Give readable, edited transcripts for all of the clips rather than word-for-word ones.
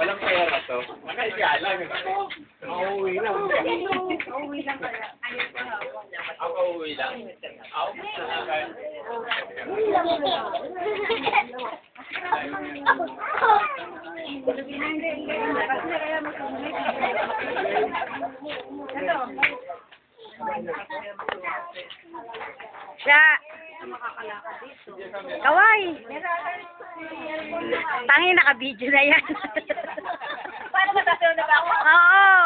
Walang pera to. Nakaiga lang. Mauwi lang. Uuwi lang pala. Ayun pa hawak. Ako uuwi lang. Ako Siya. Kaway. Tangi, naka-video na yan. Paano matatayo na ba ako? Oo.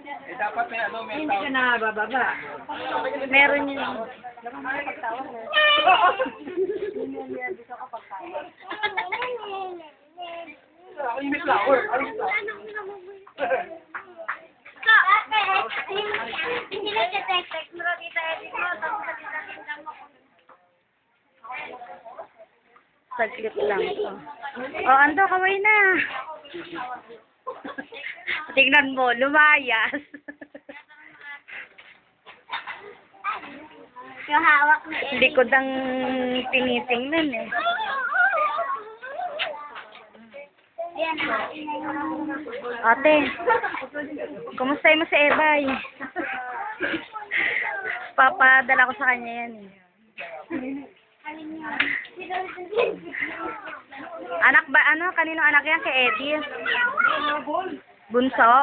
eh, dapat may ano, may Hindi ka na bababa. Meron yun. Ako yung may flower. Hindi na siya text mo dito edit mo tapos sabihin mo. Saglit lang to. Oh, ando, kaway na. Tingnan mo, lumayas. Yung hawak na Likod ang tinitingnan eh. Ayan na. Ate, kumusta mo si Ebay? Papadala ko sa kanya yan eh. Anak ba, ano, kanino anak yan? Kay Eddie? Bunso?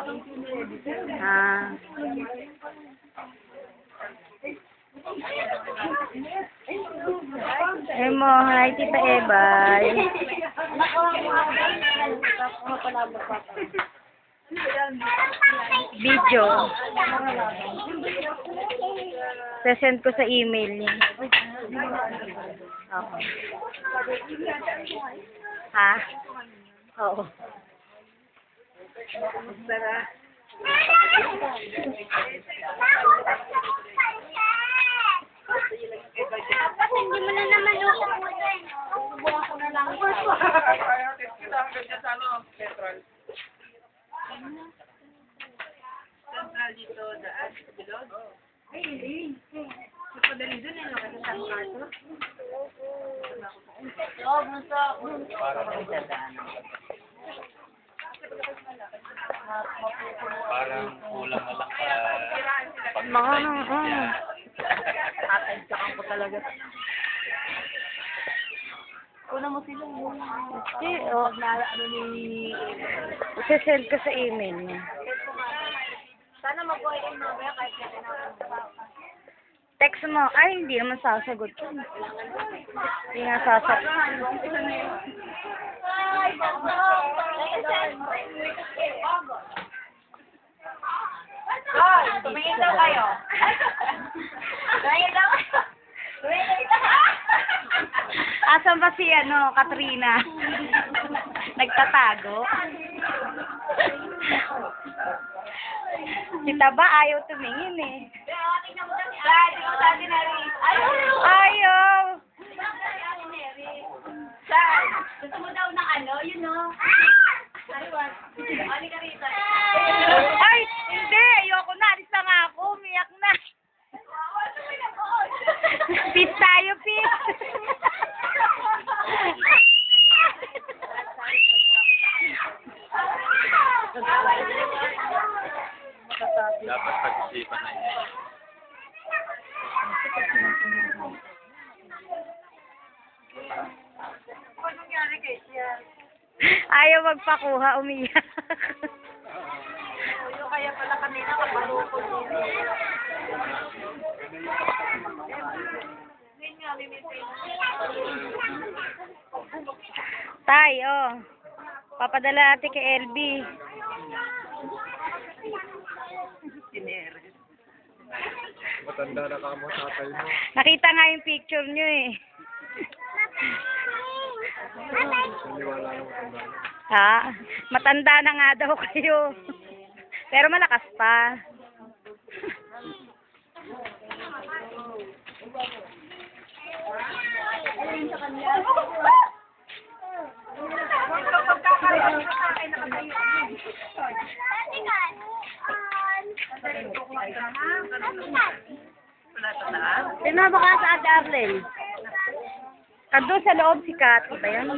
Ah. Emo, hi Tita Ebay. Video. Sesend ko sa email niya. Okay. Ha? Oo. Dapat hindi mo na naman uuwi. Subukan ko na lang. Central dito, daan, sa bilog. Ay, hindi. Napadali doon eh, kasi sa kaso. Parang kulang na lang sa Mga ano, Tatagsakan ko talaga. Kuna mo sila yun. Hindi, oh. Ano ni... Sesend ko sa email niya. Sana mabuhay yung mamaya kahit na tinawag. Text mo. Ay, hindi naman sasagot. Hindi nga sasagot. Hoy, tumingin daw kayo. Tumingin daw kayo. Tumingin daw kayo. Asan ba si, ano, Katrina? Nagtatago? Si Taba ayaw tumingin eh. Tingnan mo sabi na rin. Ayaw! Saan? Gusto mo daw ng ano, you know? Ali ka rito. Ay! Hindi! Ayoko na! Alis na nga ako! Umiyak na! Peace tayo, peace! dapat pag-isipan na niya. Ano nangyari kay siya? Ayaw magpakuha, umiyak. Yung kaya pala kanina kabalukod din. Hindi nga, limitin. Tay, oh. Papadala ate kay LB. Matanda na ka mo tatay mo. Nakita nga yung picture nyo eh. Naniwala na matanda na. Ha? Matanda na nga daw kayo. Pero malakas pa. Sino ba ka sa Ate Arlen? Doon sa loob si Kati ba yan?